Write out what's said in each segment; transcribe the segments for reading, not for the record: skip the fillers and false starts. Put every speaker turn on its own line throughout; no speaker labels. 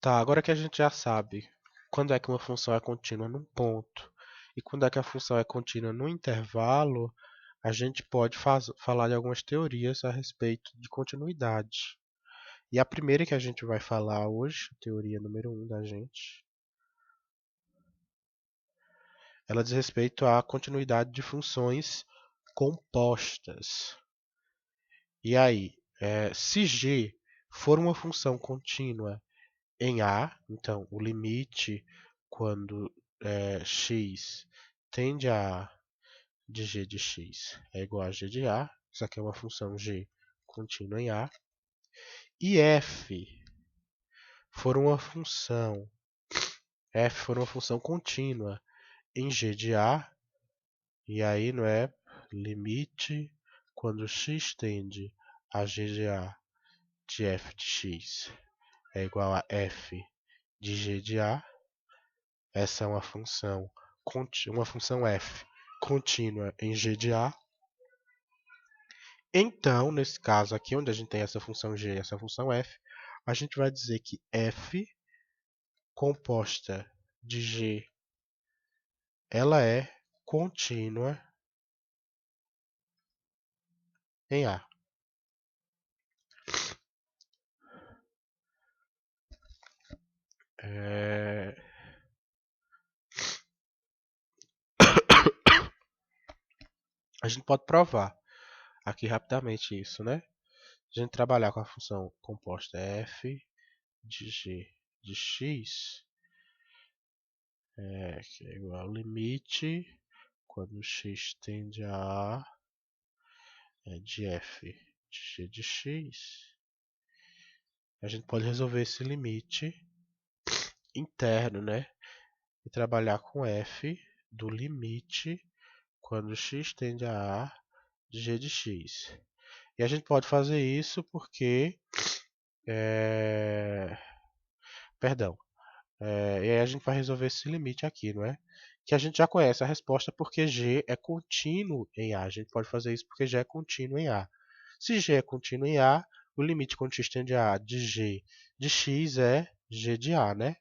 Tá, agora que a gente já sabe quando é que uma função é contínua num ponto e quando é que a função é contínua no intervalo, a gente pode falar de algumas teorias a respeito de continuidade. E a primeira que a gente vai falar hoje, a teoria número 1 da gente, ela diz respeito à continuidade de funções compostas. E aí, se g for uma função contínua em A, então o limite quando x tende a A de g de x é igual a g de A, isso aqui é uma função g contínua em A, e for uma função f for uma função contínua em g de A, e aí não é limite quando x tende a g de A de f de x é igual a f de g de A. Essa é uma função f contínua em g de A. Então, nesse caso aqui, onde a gente tem essa função g e essa função f, a gente vai dizer que f composta de g, ela é contínua em A. A gente pode provar aqui rapidamente isso, né? A gente trabalhar com a função composta f de g de x, que é igual ao limite quando x tende a A de f de g de x. A gente pode resolver esse limite interno, né? E trabalhar com f do limite quando x tende a A de g de x. E a gente pode fazer isso porque... Perdão. E aí a gente vai resolver esse limite aqui, não é? Que a gente já conhece a resposta porque g é contínuo em A. A gente pode fazer isso porque g é contínuo em A. Se g é contínuo em A, o limite quando x tende a A de g de x é g de A, né?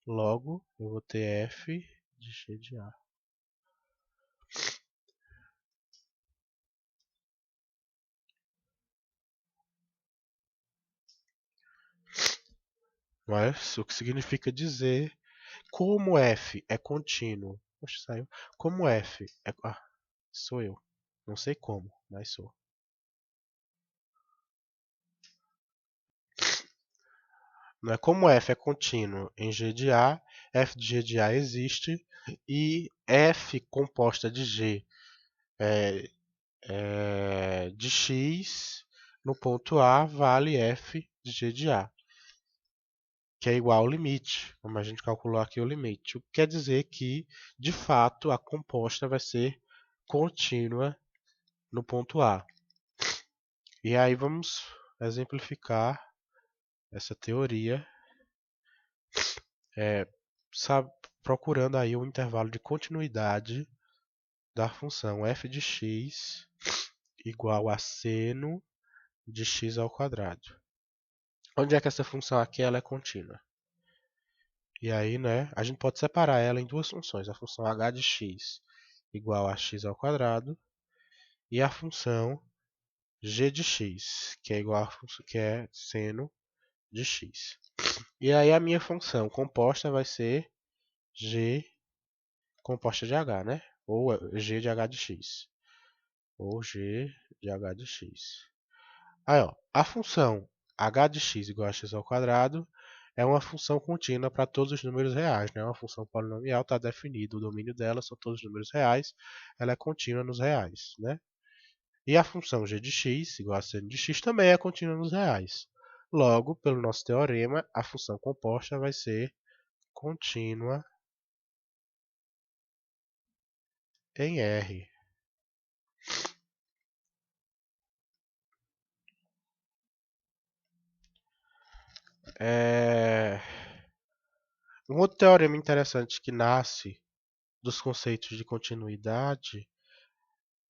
Logo, eu vou ter f de g de A. Mas o que significa dizer como f é contínuo. Poxa, saiu. Como f é. Ah, sou eu. Não sei como, mas sou. Não é como f é contínuo em g de A, f de g de A existe e f composta de g de x no ponto A vale f de g de A, que é igual ao limite, como a gente calculou aqui o limite. O que quer dizer que, de fato, a composta vai ser contínua no ponto A. E aí vamos exemplificar essa teoria, sabe, procurando aí o intervalo de continuidade da função f de x igual a seno de x ao quadrado. Onde é que essa função aqui ela é contínua? E aí, né, a gente pode separar ela em duas funções, a função h de x igual a x ao quadrado e a função g de x, que é igual a que é seno de x. E aí a minha função composta vai ser g composta de h, né? Ou g de h de x. Ou g de h de x. Aí, ó, a função h de x igual a x ao quadrado é uma função contínua para todos os números reais, né? Uma função polinomial, está definido o domínio dela, são todos os números reais, ela é contínua nos reais, né? E a função g de x igual a seno de x também é contínua nos reais. Logo, pelo nosso teorema, a função composta vai ser contínua em R. Um outro teorema interessante que nasce dos conceitos de continuidade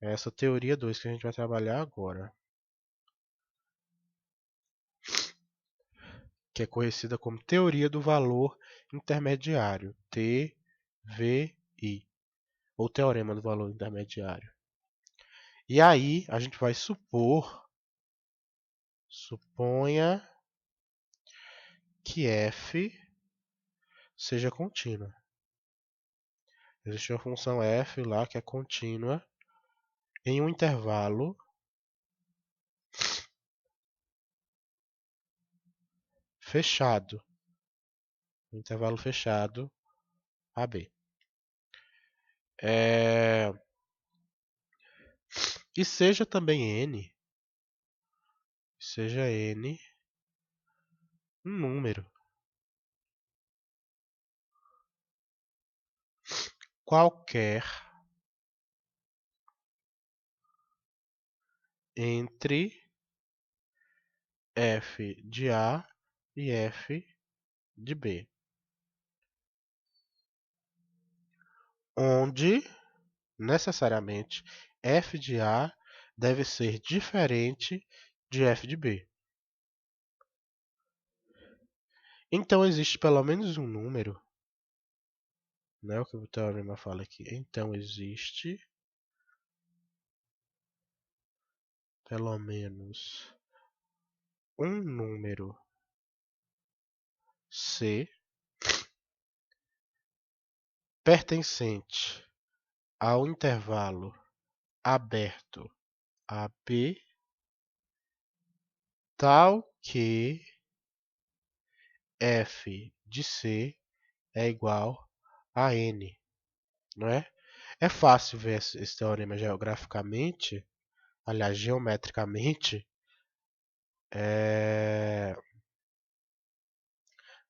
é essa teoria 2 que a gente vai trabalhar agora, que é conhecida como teoria do valor intermediário, TVI, ou teorema do valor intermediário. E aí a gente vai suponha que f seja contínua. Existe uma função f lá que é contínua em um intervalo fechado, AB. E seja também n um número qualquer entre f de A e f de B, onde necessariamente f de A deve ser diferente de f de B. Então existe pelo menos um número, né, o que o teorema fala aqui. Então existe pelo menos um número C pertencente ao intervalo aberto AB, tal que f de C é igual a n, não é? É fácil ver esse teorema geograficamente, aliás, geometricamente. A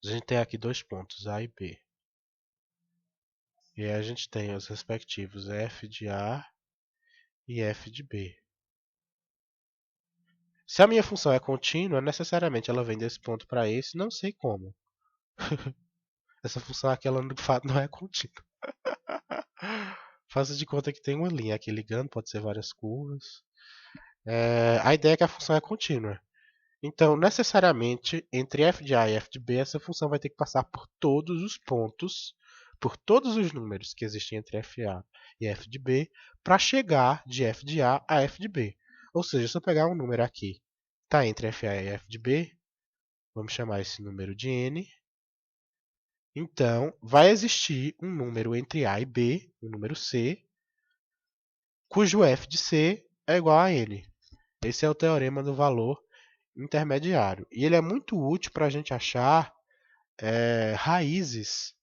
gente tem aqui dois pontos, A e B. E aí a gente tem os respectivos f de A e f de B. Se a minha função é contínua, necessariamente ela vem desse ponto para esse, não sei como. Essa função aqui, ela de fato não é contínua. Faça de conta que tem uma linha aqui ligando, pode ser várias curvas. A ideia é que a função é contínua. Então, necessariamente, entre f de A e f de B, essa função vai ter que passar por todos os pontos, por todos os números que existem entre f de A e f de B, para chegar de f de A a f de B. Ou seja, se eu pegar um número aqui, está entre f de A e f de B, vamos chamar esse número de n. Então, vai existir um número entre A e B, um número C, cujo f de C é igual a n. Esse é o teorema do valor intermediário. E ele é muito útil para a gente achar raízes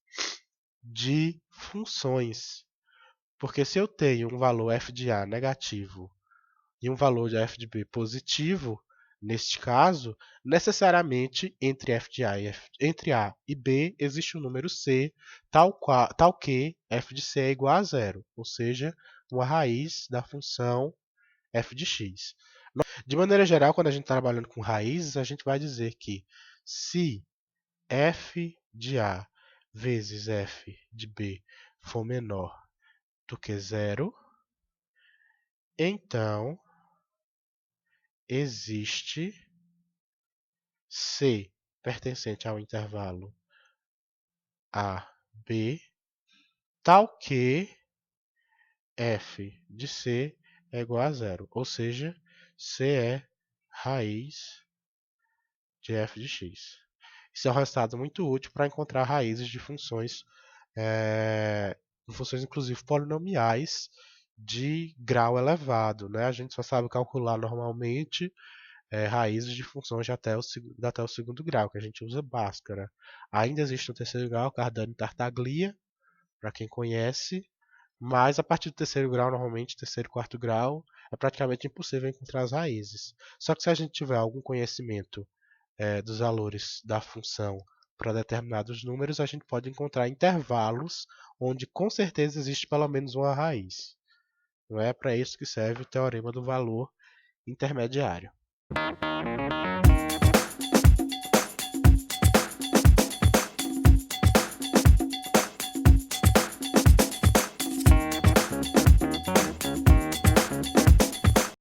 de funções. Porque se eu tenho um valor f de A negativo e um valor de f de B positivo, neste caso, necessariamente entre f de A entre A e B existe um número C, tal que f de C é igual a zero, ou seja, uma raiz da função f de x. De maneira geral, quando a gente está trabalhando com raízes, a gente vai dizer que se f de A vezes f de B for menor do que zero, então existe C pertencente ao intervalo A, B, tal que f de C é igual a zero, ou seja, C é raiz de f de x. Isso é um resultado muito útil para encontrar raízes de funções, inclusive polinomiais de grau elevado, né? A gente só sabe calcular normalmente raízes de funções de até o segundo grau, que a gente usa Bhaskara. Ainda existe no terceiro grau Cardano e Tartaglia, para quem conhece, mas a partir do terceiro grau, normalmente terceiro e quarto grau, é praticamente impossível encontrar as raízes. Só que se a gente tiver algum conhecimento dos valores da função para determinados números, a gente pode encontrar intervalos onde com certeza existe pelo menos uma raiz. Não é para isso que serve o teorema do valor intermediário.